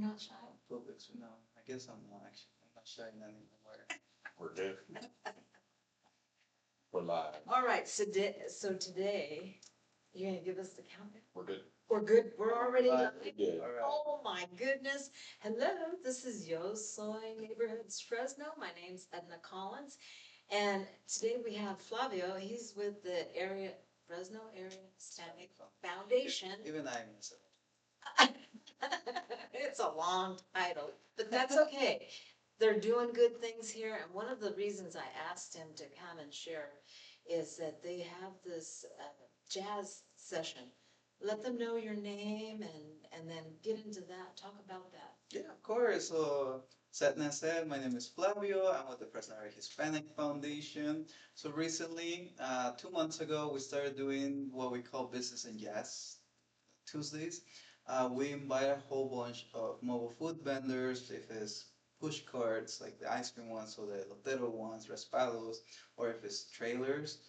not shy? Public, so no, I guess I'm not actually. I'm not shy in anywhere. We're good. We're live. All right, so today, you're gonna give us the countdown? We're good. We're good, we're already live? Good. All right. Oh my goodness. Hello, this is Yo Soy Neighborhoods Fresno. My name's Edna Collins. And today we have Flavio. He's with the Fresno Area Hispanic Foundation. Even I miss it. It's a long title, but that's okay. They're doing good things here, and one of the reasons I asked him to come and share is that they have this jazz session. Let them know your name and then get into that, talk about that. Yeah, of course. So, Setna said, my name is Flavio. I'm with the Fresno Area Hispanic Foundation. So recently, 2 months ago, we started doing what we call Business and Jazz Tuesdays. We invite a whole bunch of mobile food vendors, if it's push carts, like the ice cream ones, or the lotero ones, raspados, or if it's trailers,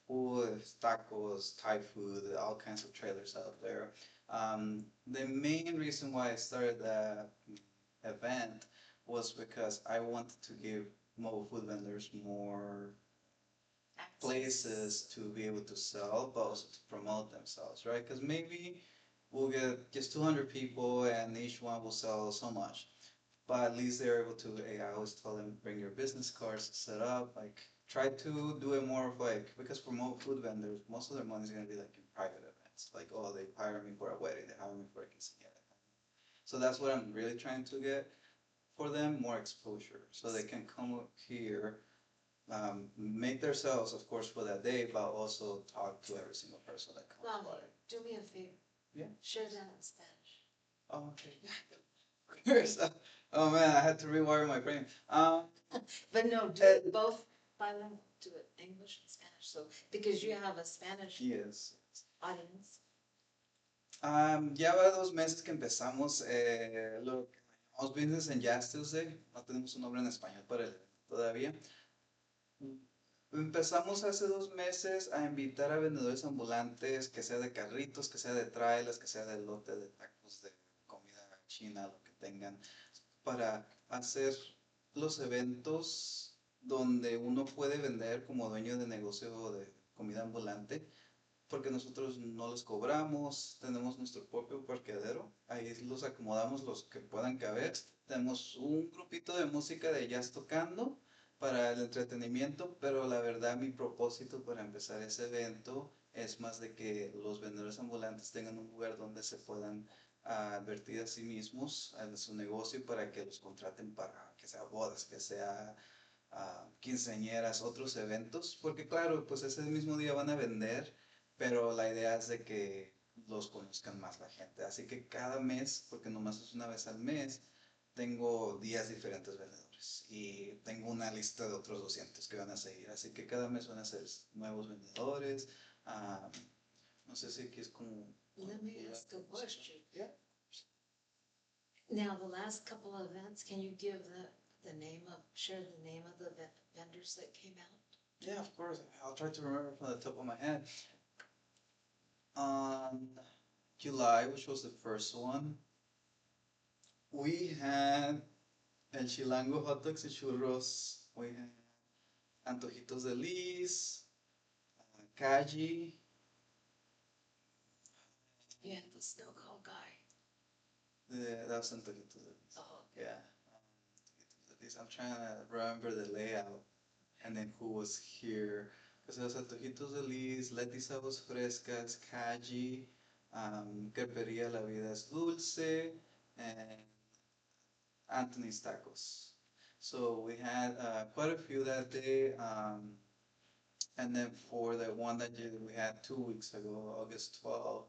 food, if it's tacos, Thai food, all kinds of trailers out there. The main reason why I started the event was because I wanted to give mobile food vendors more places to be able to sell, but also to promote themselves, right? Because maybe we'll get just 200 people and each one will sell so much. But at least they're able to, hey, I always tell them, bring your business cards, set up, like, try to do it more of like, because for most food vendors, most of their money is going to be like in private events. Like, oh, they hire me for a wedding, they hire me for a quinceañera. So that's what I'm really trying to get for them, more exposure. So they can come up here, make themselves, of course, for that day, but also talk to every single person that comes Well, by. do me a favor. Yeah. Share that in Spanish. Oh, okay. Of course. Oh man, I had to rewire my brain. But no, do it both bilingual. Do it English and Spanish. So because you have a Spanish Yes. audience. Ya va 2 meses que empezamos lo que llamamos Business and Jazz Tuesday. No tenemos un nombre en español para el evento todavía. Empezamos hace 2 meses a invitar a vendedores ambulantes, que sea de carritos, que sea de trailers, que sea de lote de tacos, de comida china, lo que tengan, para hacer los eventos donde uno puede vender como dueño de negocio de comida ambulante, porque nosotros no los cobramos, tenemos nuestro propio parqueadero, ahí los acomodamos los que puedan caber, tenemos un grupito de música de jazz tocando para el entretenimiento, pero la verdad mi propósito para empezar ese evento es más de que los vendedores ambulantes tengan un lugar donde se puedan advertir a sí mismos en su negocio para que los contraten para que sea bodas, que sea quinceañeras, otros eventos, porque claro, pues ese mismo día van a vender, pero la idea es de que los conozcan más la gente. Así que cada mes, porque nomás es una vez al mes, tengo días diferentes vendedores y tengo una lista de otros 200 que van a seguir. Así que cada mes van a ser nuevos vendedores. No sé si aquí es como... Let me ask a question. Yeah. Now, the last couple of events, can you give share the name of the vendors that came out? Yeah, of course. I'll try to remember from the top of my head. On July, which was the first one, we had El Chilango hot dogs y churros. We had Antojitos de Liz, Kaji. Yeah, the snow cone guy. That was Antojitos de Liz. Oh, okay. Yeah. Antojitos de Liz. I'm trying to remember the layout and then who was here. Because it was Antojitos de Liz, Leti Sabos Frescas, Kaji, Crepería La Vida es Dulce, and Anthony's Tacos. So we had quite a few that day. And then for the one that we had 2 weeks ago, August 12th,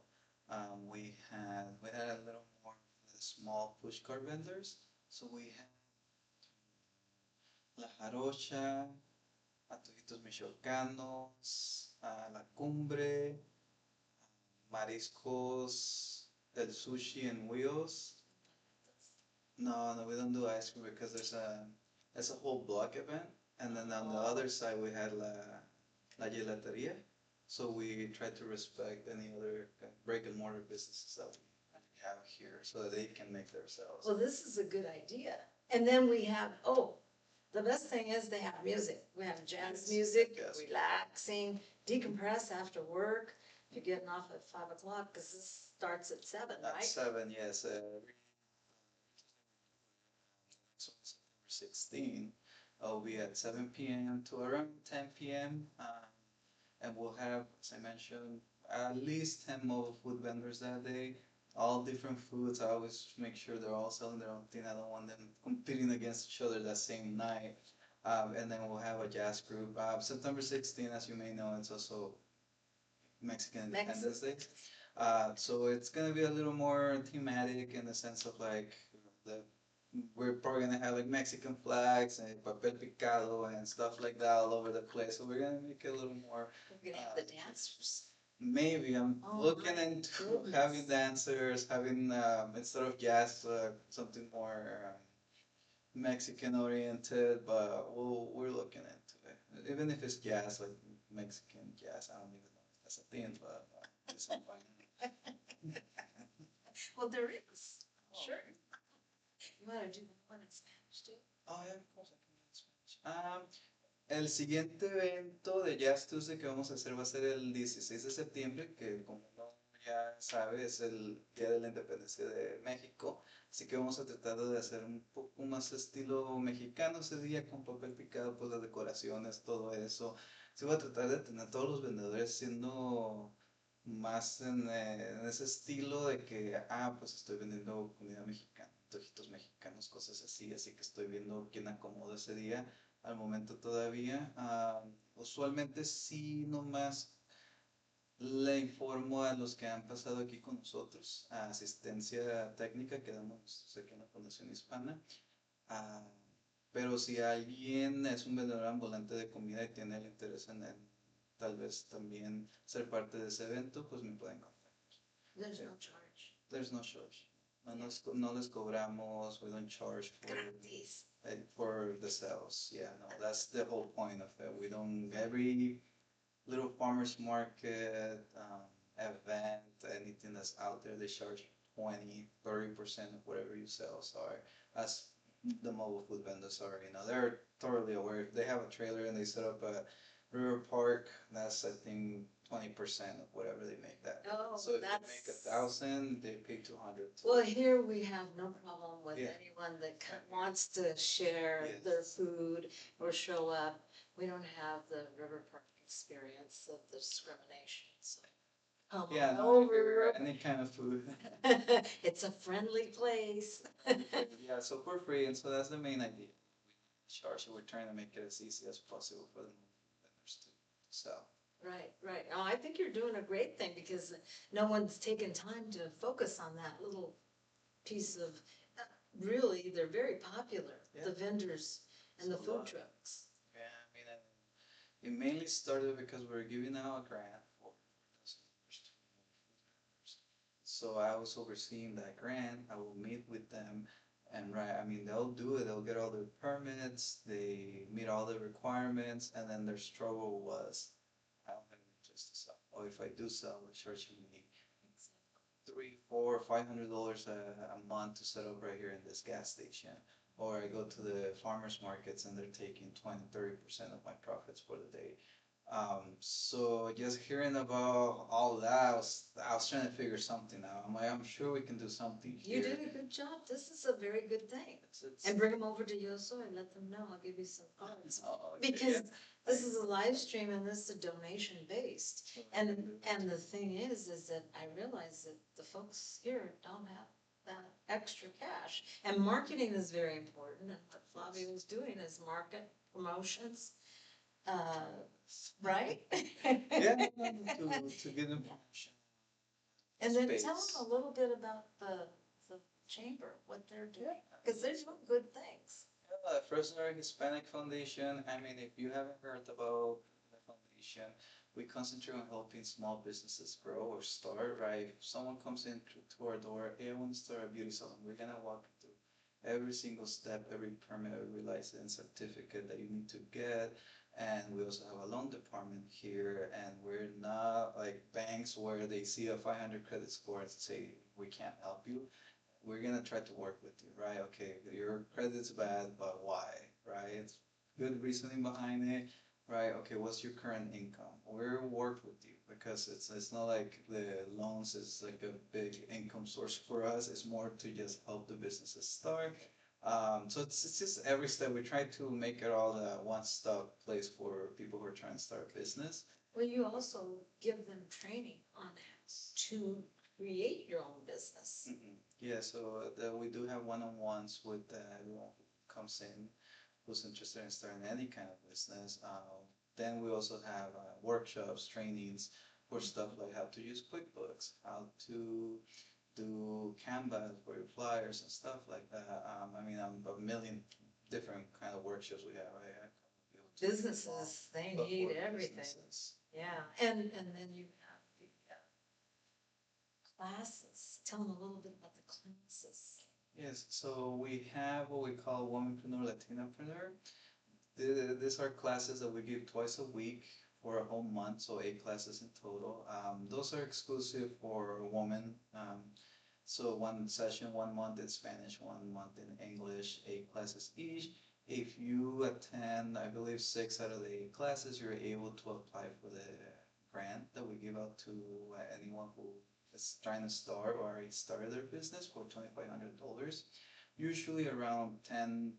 we had a little more of the small push cart vendors. So we had La Jarocha, Antojitos Michoacanos, La Cumbre, Mariscos, El Sushi and Wheels. No, we don't do ice cream because it's a whole block event. And then on the other side we had La Gelateria. So we try to respect any other brick and mortar businesses that we have here so that they can make themselves. Well, this is a good idea. And then we have, oh, the best thing is they have music. We have jazz Yes, music, yes. relaxing, decompress after work. If you're getting off at 5 o'clock, because this starts at 7, At right? 7, yes. So September 16, will be at 7 p.m. to around 10 p.m. And we'll have, as I mentioned, at least 10 mobile food vendors that day. All different foods. I always make sure they're all selling their own thing. I don't want them competing against each other that same night. And then we'll have a jazz group. September 16, as you may know, it's also Mexican Independence Day. So it's gonna be a little more thematic in the sense of like the we're probably gonna have like Mexican flags and papel picado and stuff like that all over the place. So we're gonna make it a little more. We're gonna have the dancers. Maybe I'm Oh looking my into goodness. having dancers, having instead of jazz, something more Mexican oriented. But we're looking into it. Even if it's jazz, like Mexican jazz, I don't even know if that's a thing, but it's fine. Well, there is. Oh. Sure. You wanna do that one in Spanish too? Oh, yeah, of course I can do it in Spanish. El siguiente evento de Jazz Tuesday que vamos a hacer va a ser el 16 de septiembre, que como uno ya sabe es el Día de la Independencia de México. Así que vamos a tratar de hacer un poco más estilo mexicano ese día con papel picado, pues las decoraciones, todo eso. Sí voy a tratar de tener todos los vendedores siendo más en ese estilo de que, pues estoy vendiendo comida mexicana, antojitos mexicanos, cosas así. Así que estoy viendo quién acomodo ese día al momento todavía. Usualmente sí, nomás le informo a los que han pasado aquí con nosotros, a asistencia técnica que damos aquí en la Fundación Hispana. Ah, pero si alguien es un vendedor ambulante de comida y tiene el interés en tal vez también ser parte de ese evento, pues me pueden contactar. There's no charge. There's no charge. No les cobramos, we don't charge Gratis. for the sales. Yeah, no, that's the whole point of it. We don't, every little farmer's market, event, anything that's out there, they charge 20, 30% of whatever you sell. So as the mobile food vendors are, they're totally aware. If they have a trailer and they set up a river park, that's I think 20% of whatever they make that. Oh, So if that's. they make 1,000, they pay 200. Well, here we have no problem with Yeah. anyone that wants to share Yes. their food or show up. We don't have the River Park experience of the discrimination, so. Come Yeah, on no, over. any kind of food. It's a friendly place. Yeah, so for free, and so that's the main idea. We charge, we're trying to make it as easy as possible for the vendors to sell. Right, right. Oh, I think you're doing a great thing because no one's taken time to focus on that little piece of, really, they're very popular, the Yeah. vendors and the It's a food lot. trucks. Yeah, I mean, and it mainly started because we're giving out a grant for those vendors to move food vendors. So I was overseeing that grant. I will meet with them and I mean, they'll do it. They'll get all their permits. They meet all the requirements, and then their struggle was, I don't have any place to sell. Or if I do sell, they're charging me $300, $400, $500 a month to set up right here in this gas station. Or I go to the farmers markets and they're taking 20, 30% of my profits for the day. So just hearing about all that, I was trying to figure something out. I'm like, I'm sure we can do something here. You did a good job. This is a very good thing. And bring them over to Yoso and let them know. I'll give you some cards. Oh, okay, Because yeah. this is a live stream and this is a donation based. And the thing is that I realize that the folks here don't have that extra cash. And marketing is very important. And what Flavio is doing is market promotions. Right? Yeah, to get information. And then tell Space. them a little bit about the chamber, what they're doing, because they're doing good things. Yeah, Fresno Area Hispanic Foundation. I mean, if you haven't heard about the foundation, we concentrate on helping small businesses grow or start, right? If someone comes in to our door, hey, I want to start a beauty salon, we're gonna walk you through every single step, every permit, every license certificate that you need to get. And we also have a loan department here, and we're not like banks where they see a 500 credit score and say, we can't help you. We're gonna try to work with you, right? Okay, your credit's bad, but why, right? It's good reasoning behind it, right? Okay, what's your current income? We'll work with you because it's not like the loans is like a big income source for us. It's more to just help the businesses start. So it's just every step we try to make it all a one-stop place for people who are trying to start a business. Well, you also give them training on how to create your own business. Yeah, so we do have one-on-ones with everyone who comes in who's interested in starting any kind of business. Then we also have workshops, trainings for stuff like how to use QuickBooks, how to do Canva for your flyers and stuff like that. I mean, a million different kind of workshops we have. Businesses, they But need for everything. businesses. Yeah, and then you have the classes. Tell them a little bit about the classes. Yes, so we have what we call Womanpreneur, Latinapreneur. These are classes that we give twice a week for a whole month, so 8 classes in total. Those are exclusive for women. So one session, 1 month in Spanish, 1 month in English, 8 classes each. If you attend, I believe 6 out of the 8 classes, you're able to apply for the grant that we give out to anyone who is trying to start or already started their business for $2,500. Usually around 10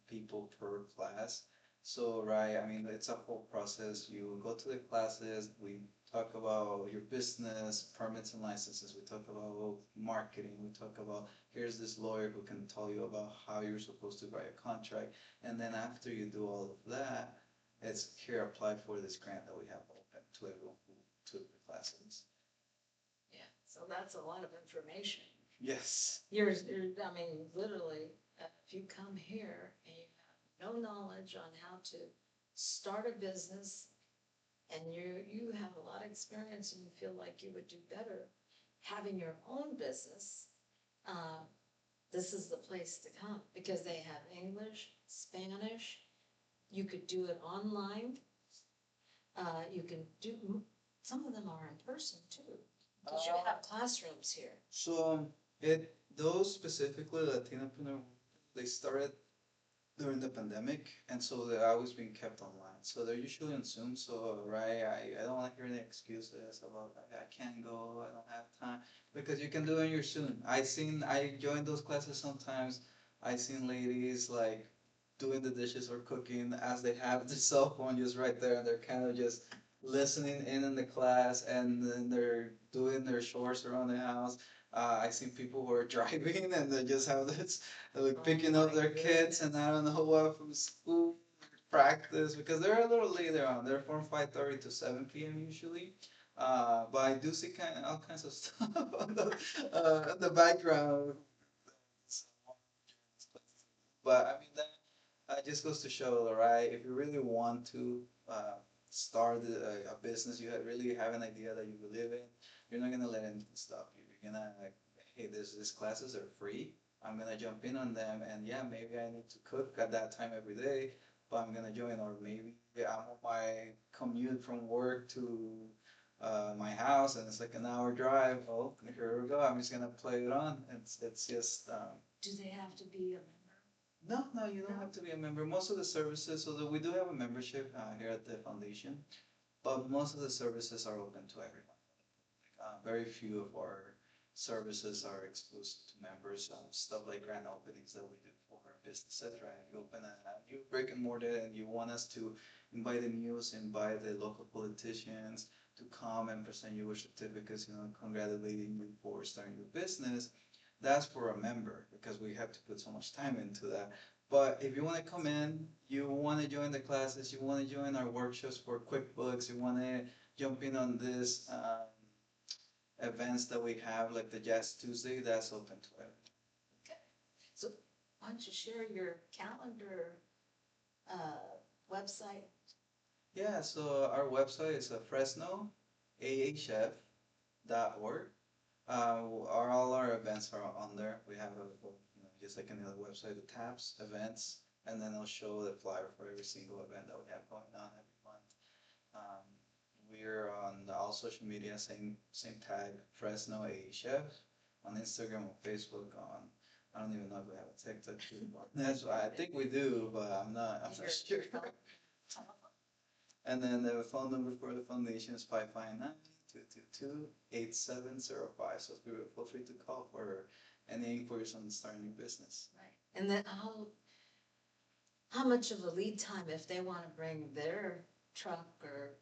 people per class. So, right, I mean, it's a whole process. You go to the classes, we talk about your business, permits and licenses, we talk about marketing, we talk about here's this lawyer who can tell you about how you're supposed to write a contract. And then after you do all of that, it's here, apply for this grant that we have open to everyone who took the classes. Yeah, so that's a lot of information. Yes. I mean, literally, if you come here and you have no knowledge on how to start a business and you have a lot of experience and you feel like you would do better having your own business, this is the place to come because they have English, Spanish. You could do it online. You can do, some of them are in person too, because you have classrooms here. So those specifically Latinopreneur, they started during the pandemic, and so they're always being kept online. So they're usually on Zoom. So right, I don't want to hear any excuses about I can't go, I don't have time, because you can do it on your Zoom. I joined those classes sometimes. I seen ladies like doing the dishes or cooking as they have the cell phone just right there, and they're kind of just listening in the class, and then they're doing their chores around the house. I seen people who are driving and they just have this like picking up their kids and I don't know what from school practice because they're a little later on. They're from 5:30 to 7 p.m. usually. But I do see all kinds of stuff in the background. But I mean that just goes to show, right? If you really want to start a business, you really have an idea that you believe in. You're not gonna let anything stop you. You're gonna like, hey, these classes are free. I'm gonna jump in on them, and yeah, maybe I need to cook at that time every day, but I'm gonna join. Or maybe I'm on my commute from work to my house, and it's like an hour drive. Oh, here we go. I'm just gonna play it on. It's just. Do they have to be a member? No, you don't have to be a member. Most of the services, so that we do have a membership here at the foundation, but most of the services are open to everyone. Very few of our services are exclusive to members. Stuff like grand openings that we do for our businesses, right? You open a new brick and mortar and you want us to invite the news, invite the local politicians to come and present you with certificates, congratulating you for starting your business. That's for a member because we have to put so much time into that. But if you want to come in, you want to join the classes, you want to join our workshops for QuickBooks, you want to jump in on this events that we have, like the Jazz Tuesday, that's open to everyone. Okay. So why don't you share your calendar website? Yeah, so our website is FresnoAHF.org. All our events are on there. We have just like any other website, the tabs, events, and then I'll show the flyer for every single event that we have going on every month. Um, we're on all social media, same tag, Fresno A Chef, on Instagram, on Facebook, on I don't even know if we have a TikTok too. That's why I think we do, but I'm not sure. And then the phone number for the foundation is 559-222-8705. So feel free to call for any inquiries on starting a new business. Right. And then how much of a lead time if they wanna bring their truck or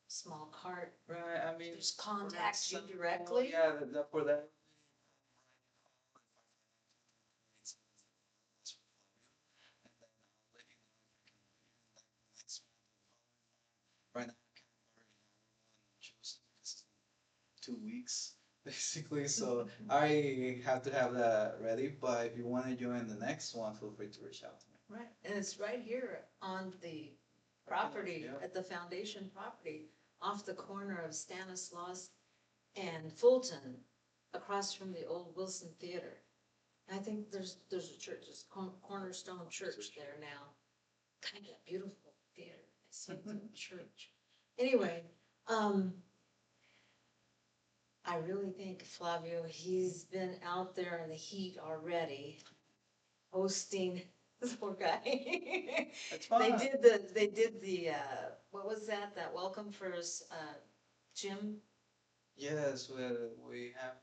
small cart, Right, I mean, just for contact you example, directly? yeah, for that. Right now, I can't already know we're chosen because it's 2 weeks basically. So I have to have that ready. But if you want to join the next one, feel free to reach out to me. Right, and it's right here on the property, Yeah. at the foundation property, off the corner of Stanislaus and Fulton, across from the old Wilson Theater. I think there's a church, there's Cornerstone Church there now. Kind of beautiful theater, I see it's a church. Anyway, I really think Flavio, he's been out there in the heat already, hosting, this poor guy. It's fine. They did the, what was that, welcome for his, gym? Yes, we have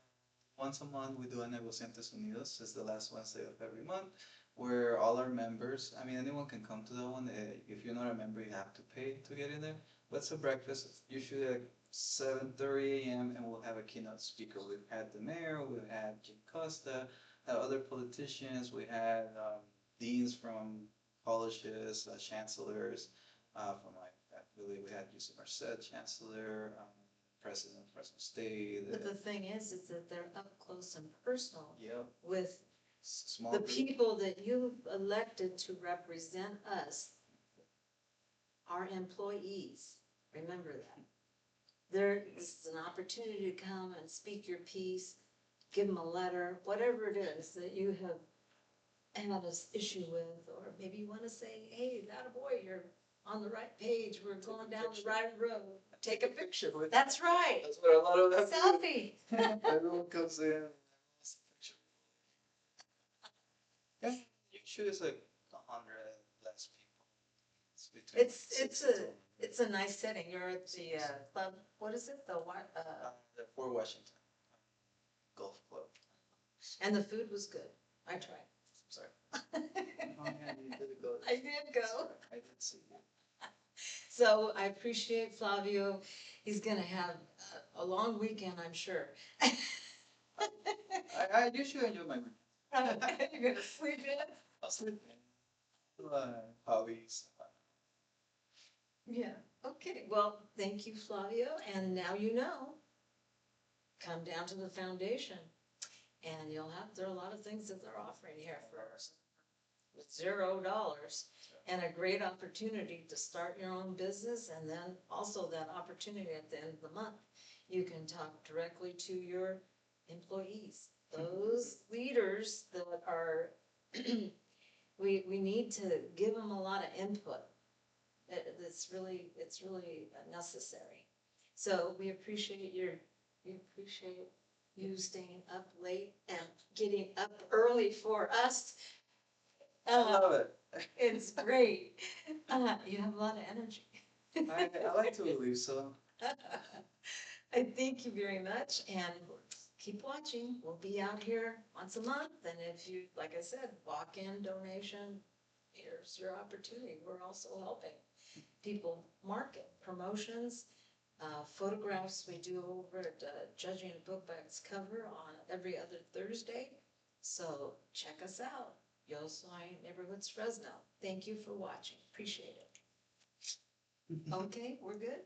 once a month we do a Negociantes Unidos. It's the last Wednesday of every month, where all our members, I mean, anyone can come to that one. If you're not a member, you have to pay to get in there. But it's a breakfast, usually at 7:30 a.m., and we'll have a keynote speaker. We've had the mayor, we've had Jim Costa, other politicians, we had deans from colleges, chancellors, from like, I believe we had Yusuf Merced, chancellor, president of Fresno State. But the thing is that they're up close and personal Yep. with Small the group. people that you've elected to represent us, our employees. Remember that. This is an opportunity to come and speak your piece, give them a letter, whatever it is that you have had an issue with, or maybe you want to say, hey, that boy, you're on the right page, we're going down the right road. Take a picture with. That's right. That's what a lot of them do. Selfie. Everyone comes in and wants a picture. Yeah, usually it's like 100 less people. It's between It's a nice setting. You're at the club. What is it? the Fort Washington Golf Club. And the food was good. I tried. Sorry. Oh yeah, you did go. I did go. I did see you. So I appreciate Flavio. He's gonna have a long weekend, I'm sure. I usually enjoy my weekend. You're gonna sleep in? I'll sleep in. Hobbies. Yeah. Okay. Well, thank you, Flavio. And now you know. Come down to the foundation, and there are a lot of things that they're offering here for us with $0 and a great opportunity to start your own business, and then also that opportunity at the end of the month, you can talk directly to your employees, those leaders that are, we need to give them a lot of input. It's really necessary. So we appreciate you staying up late and getting up early for us. I love it. It's great. You have a lot of energy. I like to believe so. I thank you very much, and keep watching. We'll be out here once a month, and if you, like I said, walk-in donation, here's your opportunity. We're also helping people market, promotions, photographs we do over at Judging a Book by its cover on every other Thursday. So check us out. Yo Soy Neighborhoods Fresno. Thank you for watching. Appreciate it. Okay, we're good?